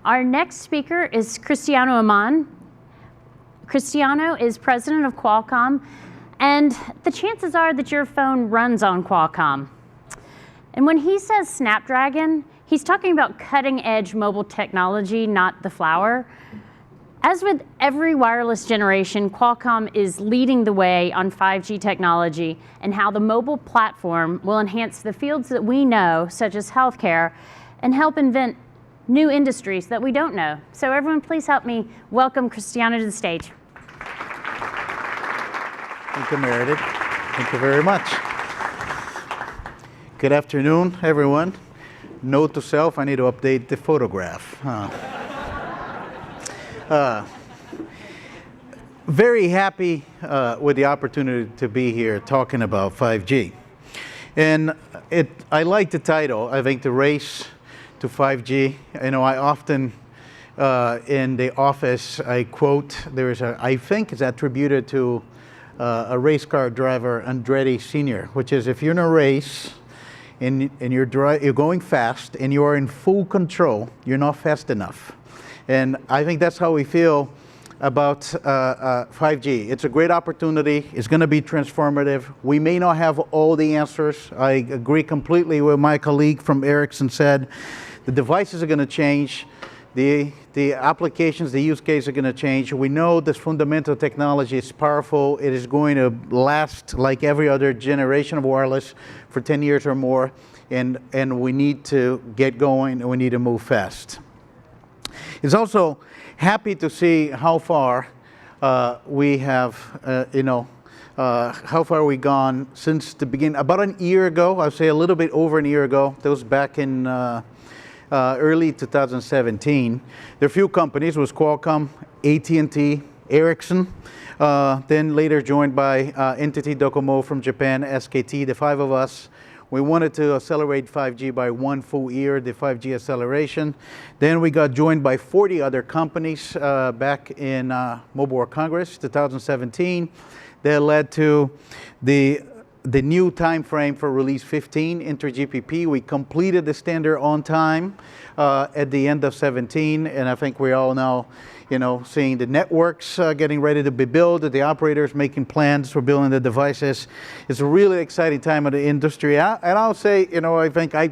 Our next speaker is Cristiano Amon. Cristiano is president of Qualcomm, and the chances are that your phone runs on Qualcomm. And when he says Snapdragon, he's talking about cutting-edge mobile technology, not the flower. As with every wireless generation, Qualcomm is leading the way on 5G technology and how the mobile platform will enhance the fields that we know, such as healthcare, and help invent new industries that we don't know. So everyone, please help me welcome Cristiano to the stage. Thank you, Meredith. Thank you very much. Good afternoon, everyone. Note to self, I need to update the photograph. Very happy with the opportunity to be here talking about 5G. And I like the title, I think, The Race to 5G. You know, I often, in the office, I quote, I think it's attributed to a race car driver, Andretti Sr., which is, if you're in a race and you're going fast and you are in full control, you're not fast enough. And I think that's how we feel about 5G. It's a great opportunity. It's going to be transformative. We may not have all the answers. I agree completely with my colleague from Ericsson said. The devices are going to change. The applications, the use cases are going to change. We know this fundamental technology is powerful. It is going to last like every other generation of wireless for 10 years or more. And we need to get going, and we need to move fast. It's also happy to see how far we have, how far we've gone since the beginning. About a year ago, I'd say a little bit over a year ago, that was back in early 2017. There are a few companies. It was Qualcomm, AT&T, Ericsson, then later joined by NTT Docomo from Japan, SKT, the five of us. We wanted to accelerate 5G by 1 full year, the 5G acceleration. Then we got joined by 40 other companies back in Mobile World Congress, 2017. That led to the new time frame for release 15, inter-GPP. We completed the standard on time at the end of 17, and I think we're all now, seeing the networks getting ready to be built, the operators making plans for building the devices. It's a really exciting time in the industry. And I'll say, I think I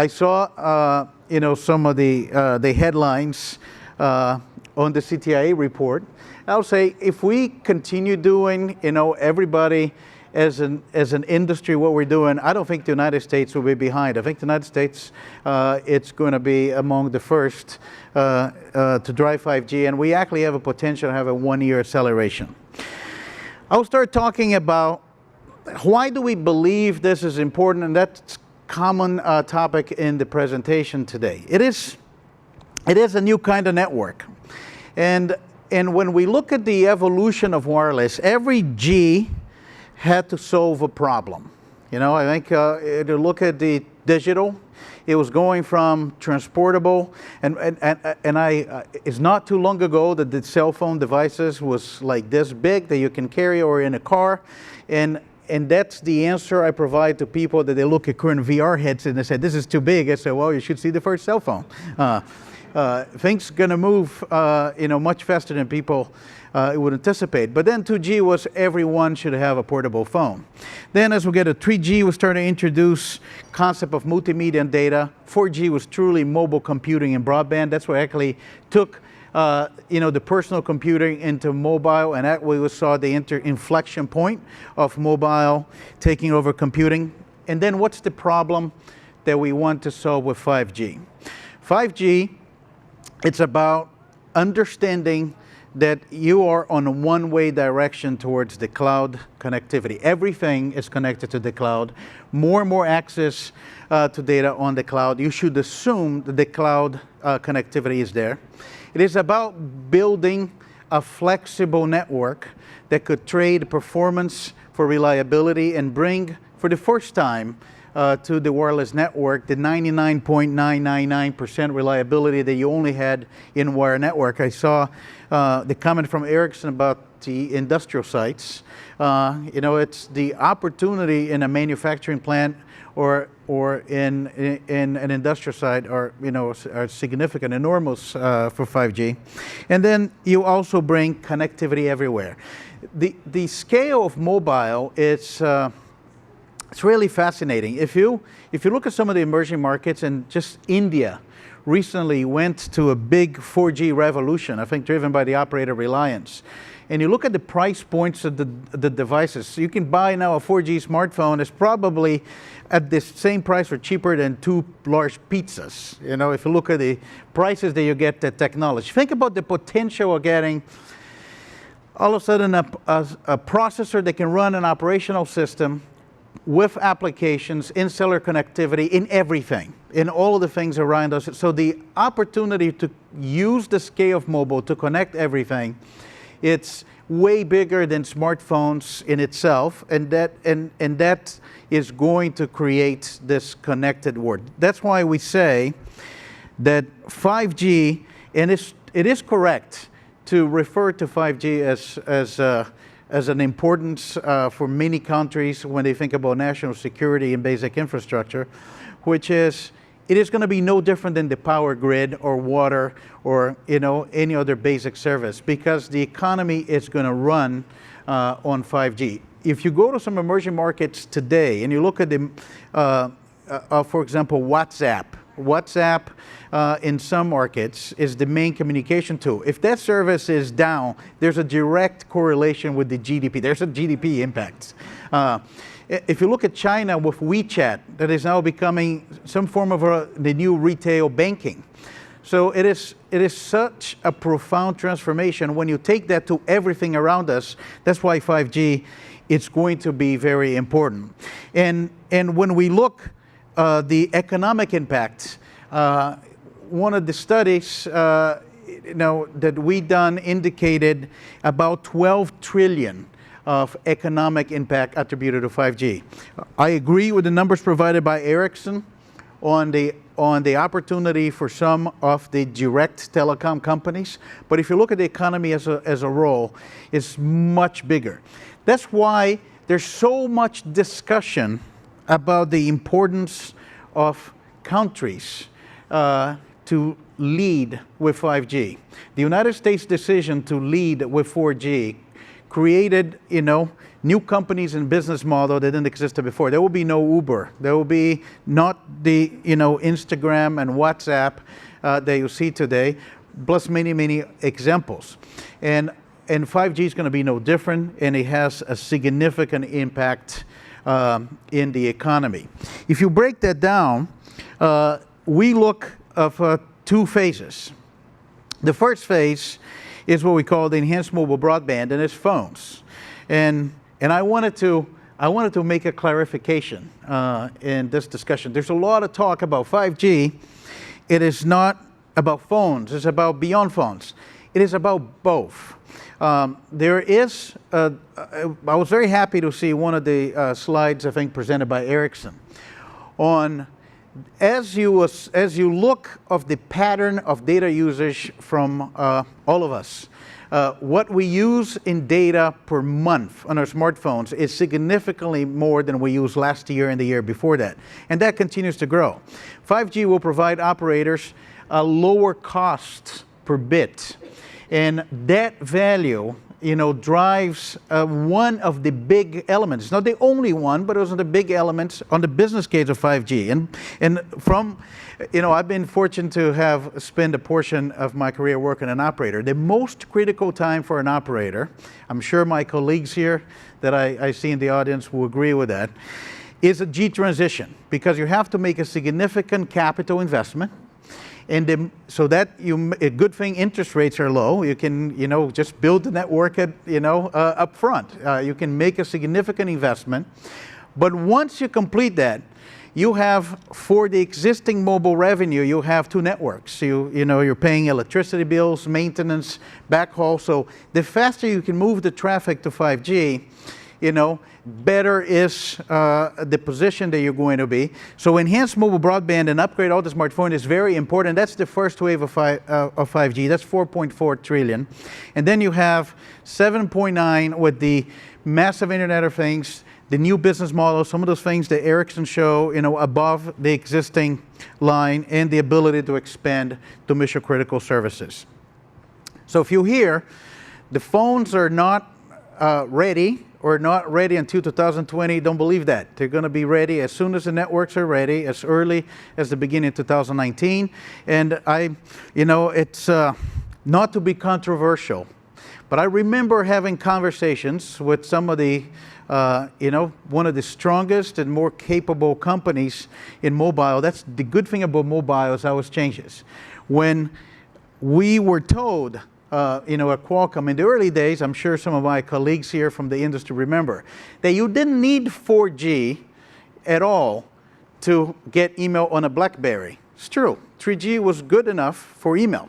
saw, some of the headlines on the CTIA report. I'll say if we continue doing, everybody as an industry, what we're doing, I don't think the United States will be behind. I think the United States, it's going to be among the first to drive 5G, and we actually have a potential to have a 1-year acceleration. I'll start talking about why do we believe this is important, and that's a common topic in the presentation today. It is a new kind of network, and when we look at the evolution of wireless, every G had to solve a problem. I think to look at the digital, it was going from transportable, and it's not too long ago that the cell phone devices was like this big that you can carry or in a car, and that's the answer I provide to people that they look at current VR headsets and they say, this is too big. I say, well, you should see the first cell phone. Things going to move, much faster than people would anticipate. But then 2G was everyone should have a portable phone. Then as we get to 3G, we started to introduce concept of multimedia and data. 4G was truly mobile computing and broadband. That's what actually took the personal computing into mobile, and that way we saw the inflection point of mobile taking over computing. And then what's the problem that we want to solve with 5G? 5G, it's about understanding that you are on a one-way direction towards the cloud connectivity. Everything is connected to the cloud. More and more access to data on the cloud. You should assume that the cloud connectivity is there. It is about building a flexible network that could trade performance for reliability and bring, for the first time, to the wireless network, the 99.999% reliability that you only had in wire network. I saw the comment from Ericsson about the industrial sites. It's the opportunity in a manufacturing plant or in an industrial side are, are significant, enormous for 5G. And then you also bring connectivity everywhere. The scale of mobile is it's really fascinating. If you look at some of the emerging markets, and just India recently went to a big 4G revolution, I think driven by the operator Reliance. And you look at the price points of the devices. You can buy now a 4G smartphone. It's probably at the same price or cheaper than 2 large pizzas. If you look at the prices that you get the technology. Think about the potential of getting all of a sudden a processor that can run an operational system with applications in cellular connectivity in everything, in all of the things around us. So the opportunity to use the scale of mobile to connect everything, it's way bigger than smartphones in itself, and that is going to create this connected world. That's why we say that 5G, and it is correct to refer to 5G as an importance for many countries when they think about national security and basic infrastructure, which is, it is going to be no different than the power grid or water or any other basic service, because the economy is going to run on 5G. If you go to some emerging markets today and you look at the, for example, WhatsApp in some markets is the main communication tool. If that service is down, there's a direct correlation with the GDP. There's a GDP impact. If you look at China with WeChat, that is now becoming some form of the new retail banking. So it is such a profound transformation. When you take that to everything around us, that's why 5G is going to be very important. And when we look the economic impact, one of the studies that we done indicated about 12 trillion of economic impact attributed to 5G. I agree with the numbers provided by Ericsson on the opportunity for some of the direct telecom companies, but if you look at the economy as a whole, it's much bigger. That's why there's so much discussion about the importance of countries to lead with 5G. The United States decision to lead with 4G created, new companies and business model that didn't exist before. There will be no Uber. There will be not the, Instagram and WhatsApp that you see today, plus many, many examples. And 5G is going to be no different, and it has a significant impact in the economy. If you break that down, we look of 2 phases. The first phase is what we call the enhanced mobile broadband, and it's phones. And I wanted to make a clarification in this discussion. There's a lot of talk about 5G. It is not about phones. It's about beyond phones. It is about both. There is, I was very happy to see one of the slides, I think, presented by Ericsson on as you look of the pattern of data usage from all of us, what we use in data per month on our smartphones is significantly more than we used last year and the year before that. And that continues to grow. 5G will provide operators a lower cost per bit. And that value, drives one of the big elements. It's not the only one, but it was one of the big elements on the business case of 5G. And from, I've been fortunate to have spent a portion of my career working an operator. The most critical time for an operator, I'm sure my colleagues here that I see in the audience will agree with that, is a G transition, because you have to make a significant capital investment. And so that a good thing, interest rates are low. You can, just build the network up front. You can make a significant investment. But once you complete that, you have, for the existing mobile revenue, you have 2 networks. You're paying electricity bills, maintenance, backhaul. So the faster you can move the traffic to 5G, better is the position that you're going to be. So enhanced mobile broadband and upgrade all the smartphone is very important. That's the first wave of 5G. That's 4.4 trillion. And then you have 7.9 with the massive Internet of Things, the new business model, some of those things that Ericsson show, above the existing line, and the ability to expand to mission critical services. So if you hear the phones are not ready or not ready until 2020, don't believe that. They're going to be ready as soon as the networks are ready, as early as the beginning of 2019. And it's not to be controversial, but I remember having conversations with some of the, one of the strongest and more capable companies in mobile. That's the good thing about mobile, is always changes. When we were told, at Qualcomm in the early days, I'm sure some of my colleagues here from the industry remember, that you didn't need 4G at all to get email on a BlackBerry. It's true. 3G was good enough for email.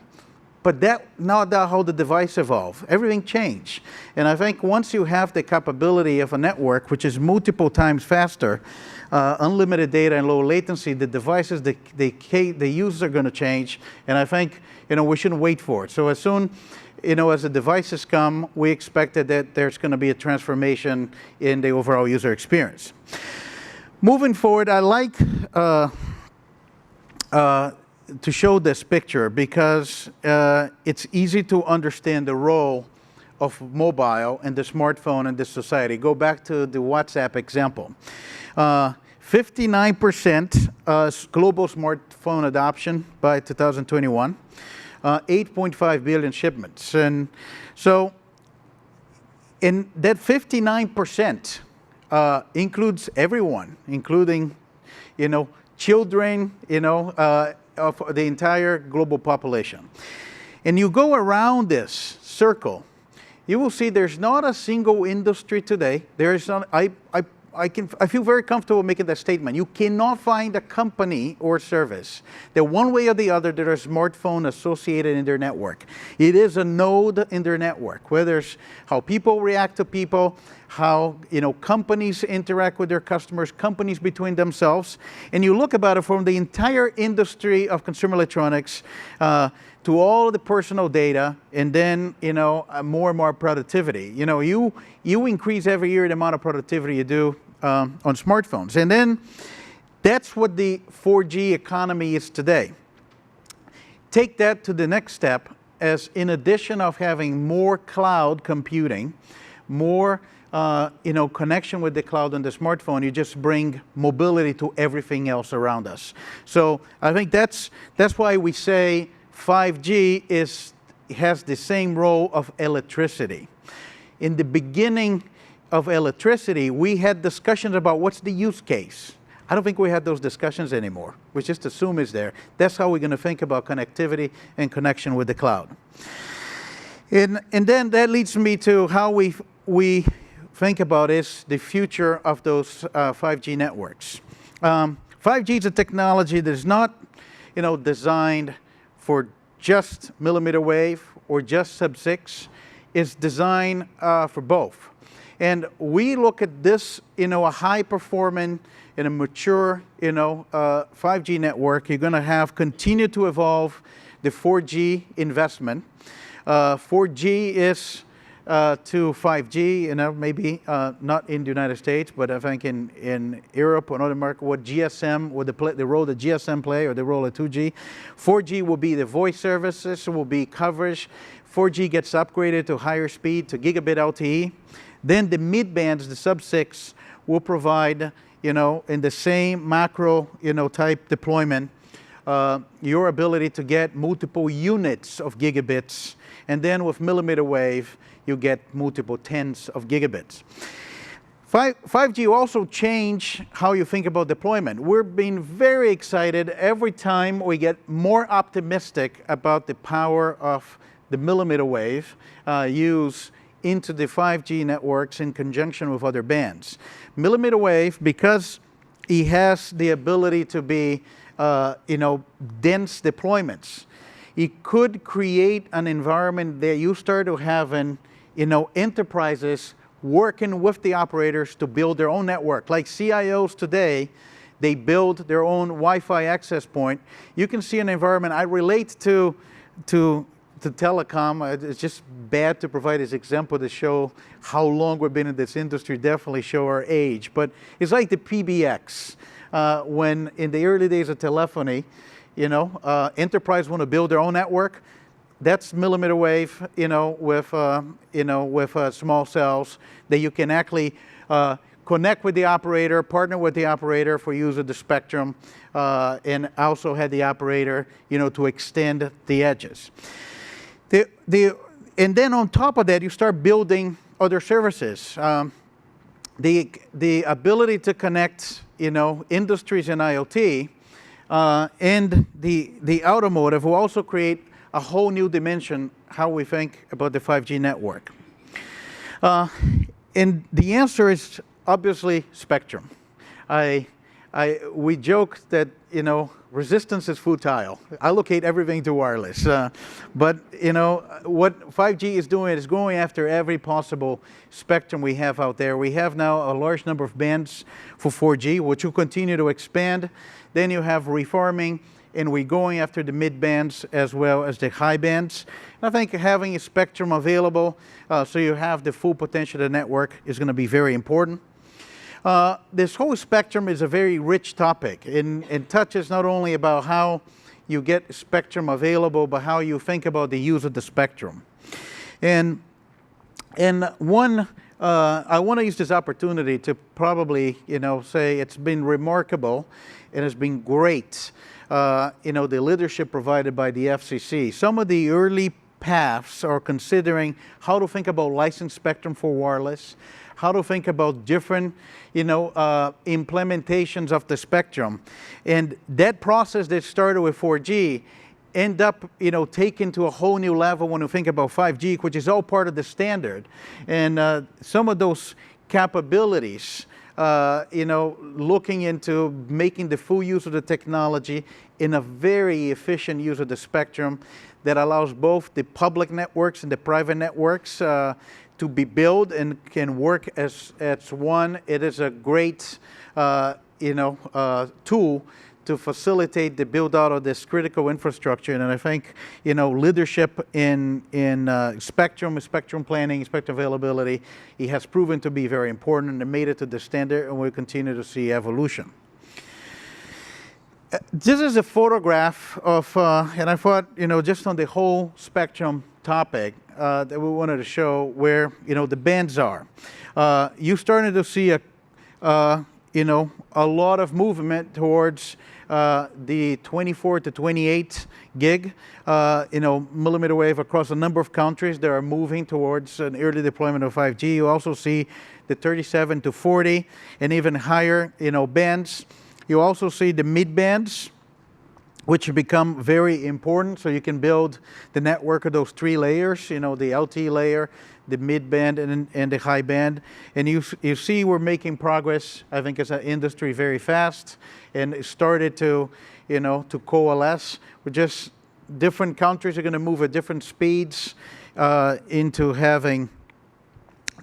But that's not how the device evolved. Everything changed. And I think once you have the capability of a network, which is multiple times faster, unlimited data and low latency, the devices, the users are going to change. And I think, we shouldn't wait for it. So as soon, as the devices come, we expected that there's going to be a transformation in the overall user experience. Moving forward, I like to show this picture because it's easy to understand the role of mobile and the smartphone in this society. Go back to the WhatsApp example. 59% global smartphone adoption by 2021, 8.5 billion shipments. And so, in that 59% includes everyone, including, children, of the entire global population. And you go around this circle, you will see there's not a single industry today. There is not. I feel very comfortable making that statement. You cannot find a company or service that one way or the other there is a smartphone associated in their network. It is a node in their network, whether it's how people react to people, how companies interact with their customers, companies between themselves. And you look about it from the entire industry of consumer electronics to all of the personal data, and then more and more productivity. You increase every year the amount of productivity you do on smartphones, and then that's what the 4G economy is today. Take that to the next step, as in addition of having more cloud computing, more connection with the cloud on the smartphone, you just bring mobility to everything else around us. So I think that's why we say 5G has the same role of electricity. In the beginning of electricity, we had discussions about what's the use case. I don't think we had those discussions anymore. We just assume it's there. That's how we're going to think about connectivity and connection with the cloud. And then that leads me to how we think about is the future of those 5G networks. 5G is a technology that is not, designed for just millimeter wave or just sub-6. It's designed for both. And we look at this, a high-performing and a mature, 5G network. You're going to continue to evolve the 4G investment. 4G is to 5G, maybe not in the United States, but I think in Europe or North America, what the role that GSM play, or the role of 2G. 4G will be the voice services, will be coverage. 4G gets upgraded to higher speed, to gigabit LTE. Then the mid-bands, the sub-6, will provide, in the same macro, type deployment, your ability to get multiple units of gigabits. And then with millimeter wave, you get multiple tens of gigabits. 5G also change how you think about deployment. We're being very excited every time we get more optimistic about the power of the millimeter wave use into the 5G networks in conjunction with other bands. Millimeter wave, because it has the ability to be, dense deployments, it could create an environment that you start to have enterprises working with the operators to build their own network. Like CIOs today, they build their own Wi-Fi access point. You can see an environment. I relate to to telecom. It's just bad to provide this example to show how long we've been in this industry, definitely show our age. But it's like the PBX. When in the early days of telephony, enterprise want to build their own network. That's millimeter wave, with small cells that you can actually connect with the operator, partner with the operator for use of the spectrum, and also had the operator, to extend the edges. And then on top of that, you start building other services. The ability to connect, industries and IoT, and the automotive will also create a whole new dimension how we think about the 5G network. And the answer is obviously spectrum. We joke that, resistance is futile. Allocate everything to wireless. But, what 5G is doing is going after every possible spectrum we have out there. We have now a large number of bands for 4G, which will continue to expand. Then you have refarming, and we're going after the mid bands as well as the high bands. And I think having a spectrum available so you have the full potential of the network is going to be very important. This whole spectrum is a very rich topic. It touches not only about how you get spectrum available, but how you think about the use of the spectrum. And one, I want to use this opportunity to probably, say it's been remarkable and it's been great, the leadership provided by the FCC. Some of the early paths are considering how to think about licensed spectrum for wireless, how to think about different, implementations of the spectrum. And that process that started with 4G end up, taken to a whole new level when you think about 5G, which is all part of the standard. And some of those capabilities, looking into making the full use of the technology in a very efficient use of the spectrum that allows both the public networks and the private networks to be built and can work as one. It is a great, tool to facilitate the build out of this critical infrastructure. And I think, leadership in spectrum planning, spectrum availability, it has proven to be very important and made it to the standard, and we'll continue to see evolution. This is a photograph of, and I thought, just on the whole spectrum topic that we wanted to show where, the bands are. You started to see a lot of movement towards the 24 to 28 gig, millimeter wave across a number of countries that are moving towards an early deployment of 5G. You also see the 37 to 40 and even higher, bands. You also see the mid bands, which become very important. So you can build the network of those three layers, the LTE layer, the mid band, and the high band. And you see we're making progress, I think, as an industry very fast, and it started to, to coalesce. We're just, different countries are going to move at different speeds into having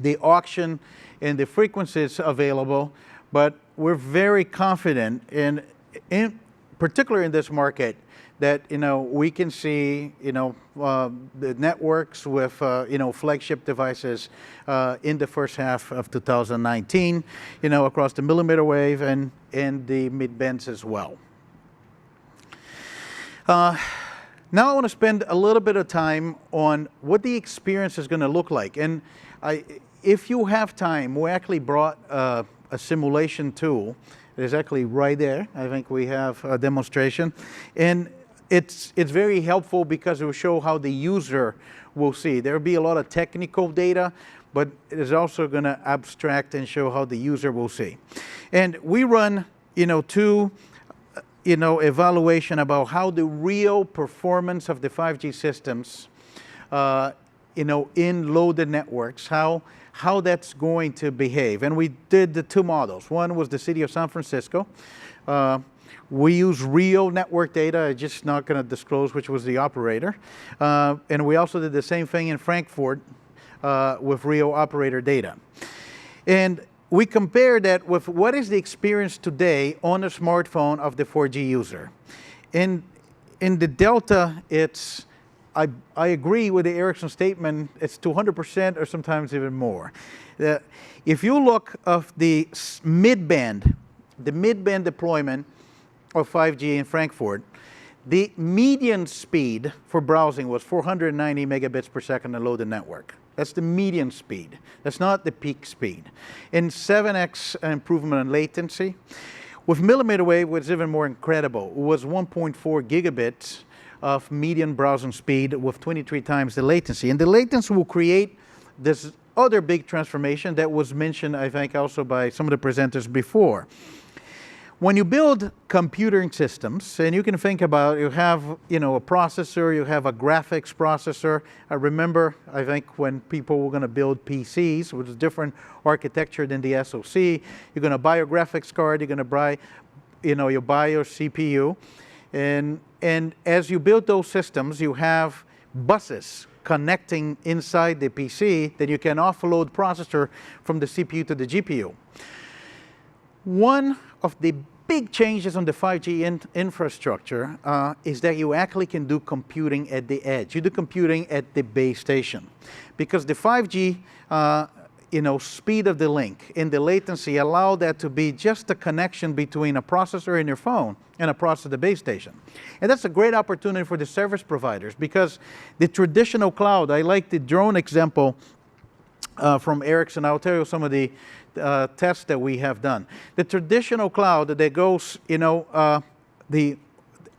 the auction and the frequencies available. But we're very confident in particular in this market that we can see the networks with flagship devices in the first half of 2019 across the millimeter wave and the mid bands as well. Now I want to spend a little bit of time on what the experience is going to look like. And if you have time, we actually brought a simulation tool. It is actually right there. I think we have a demonstration. And it's very helpful because it will show how the user will see. There will be a lot of technical data, but it is also going to abstract and show how the user will see. And we run, two, evaluation about how the real performance of the 5G systems, in loaded networks, how that's going to behave. And we did the two models. One was the city of San Francisco. We use real network data. I'm just not going to disclose which was the operator. And we also did the same thing in Frankfurt with real operator data. And we compared that with what is the experience today on a smartphone of the 4G user. In the Delta, it's I agree with the Ericsson statement. It's 200% or sometimes even more. If you look of the mid-band deployment of 5G in Frankfurt, the median speed for browsing was 490 megabits per second on loaded network. That's the median speed. That's not the peak speed. And 7x improvement in latency. With millimeter wave, what's even more incredible, it was 1.4 gigabits of median browsing speed with 23 times the latency. And the latency will create this other big transformation that was mentioned, I think, also by some of the presenters before. When you build computing systems, and you can think about, you have, a processor, you have a graphics processor. I remember, I think, when people were going to build PCs, which is different architecture than the SoC. You're going to buy a graphics card, you're going to buy, you buy your CPU. And as you build those systems, you have buses connecting inside the PC that you can offload processor from the CPU to the GPU. One of the big changes on the 5G infrastructure is that you actually can do computing at the edge. You do computing at the base station. Because the 5G speed of the link and the latency allow that to be just a connection between a processor in your phone and a processor at the base station. And that's a great opportunity for the service providers, because the traditional cloud, I like the drone example from Ericsson. I'll tell you some of the tests that we have done. The traditional cloud that goes,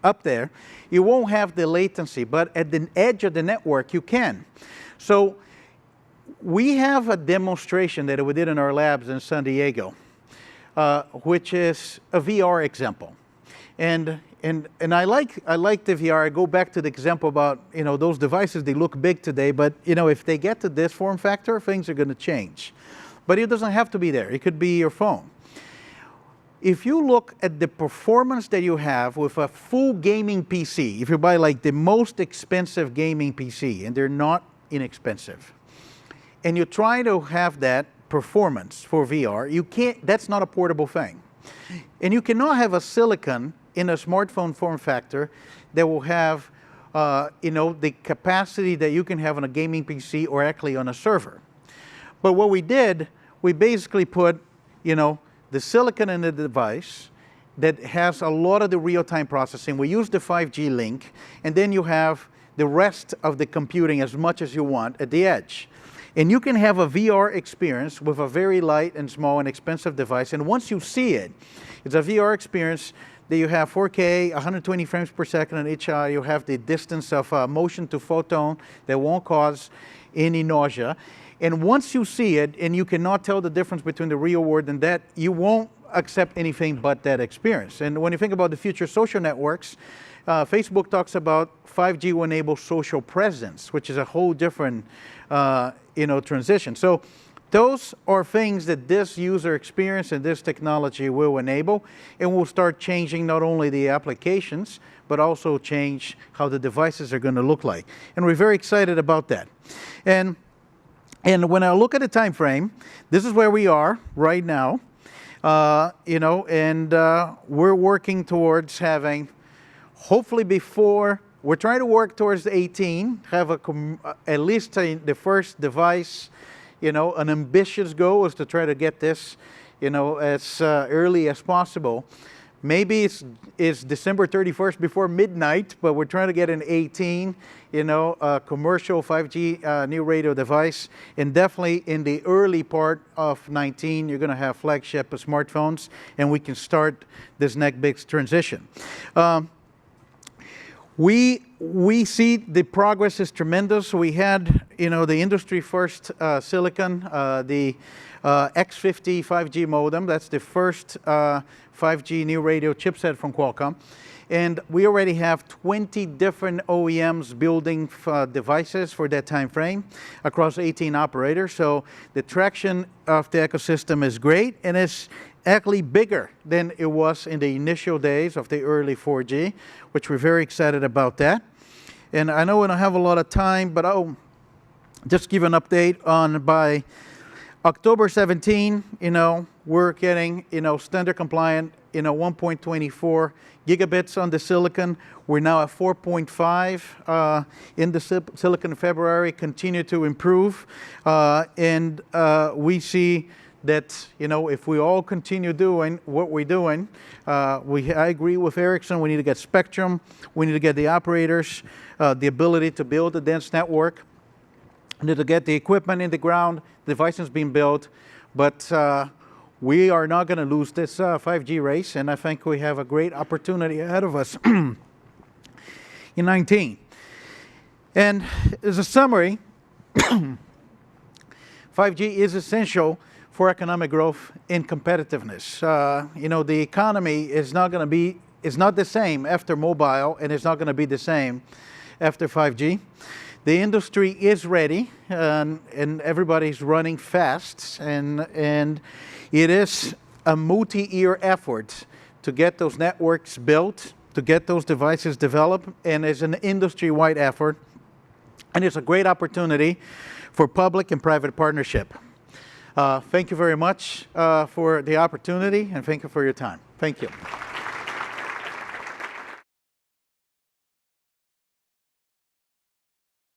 up there, you won't have the latency, but at the edge of the network, you can. So we have a demonstration that we did in our labs in San Diego, which is a VR example. And I like the VR. I go back to the example about, those devices, they look big today, but, if they get to this form factor, things are going to change. But it doesn't have to be there. It could be your phone. If you look at the performance that you have with a full gaming PC, if you buy like the most expensive gaming PC, and they're not inexpensive, and you try to have that performance for VR, you can't, that's not a portable thing. And you cannot have a silicon in a smartphone form factor that will have, the capacity that you can have on a gaming PC or actually on a server. But what we did, we basically put, the silicon in the device that has a lot of the real-time processing. We use the 5G link, and then you have the rest of the computing as much as you want at the edge. And you can have a VR experience with a very light and small and expensive device. And once you see it, it's a VR experience that you have 4K, 120 frames per second on each eye. You have the distance of motion to photon that won't cause any nausea. And once you see it, and you cannot tell the difference between the real world and that, you won't accept anything but that experience. And when you think about the future social networks, Facebook talks about 5G will enable social presence, which is a whole different, transition. So those are things that this user experience and this technology will enable, and will start changing not only the applications, but also change how the devices are going to look like. And we're very excited about that. And when I look at the time frame, this is where we are right now, we're working towards having, hopefully before, we're trying to work towards 18, have at least the first device, an ambitious goal is to try to get this, as early as possible. Maybe it's December 31st before midnight, but we're trying to get an 18, a commercial 5G new radio device. And definitely in the early part of 19, you're going to have flagship smartphones, and we can start this next big transition. We see the progress is tremendous. We had, the industry first silicon, the X50 5G modem. That's the first 5G new radio chipset from Qualcomm. And we already have 20 different OEMs building devices for that time frame across 18 operators. So the traction of the ecosystem is great, and it's actually bigger than it was in the initial days of the early 4G, which we're very excited about that. And I know we don't have a lot of time, but I'll just give an update on by October 17, we're getting, standard compliant 1.24 gigabits on the silicon. We're now at 4.5 in the silicon in February, continue to improve. And we see that, if we all continue doing what we're doing, I agree with Ericsson, we need to get spectrum, we need to get the operators, the ability to build a dense network, we need to get the equipment in the ground, devices being built, but we are not going to lose this 5G race, and I think we have a great opportunity ahead of us in 19. And as a summary, 5G is essential for economic growth and competitiveness. The economy is not the same after mobile, and it's not going to be the same after 5G. The industry is ready, and everybody's running fast, and it is a multi-year effort to get those networks built, to get those devices developed, and it's an industry-wide effort, and it's a great opportunity for public and private partnership. Thank you very much for the opportunity, and thank you for your time. Thank you.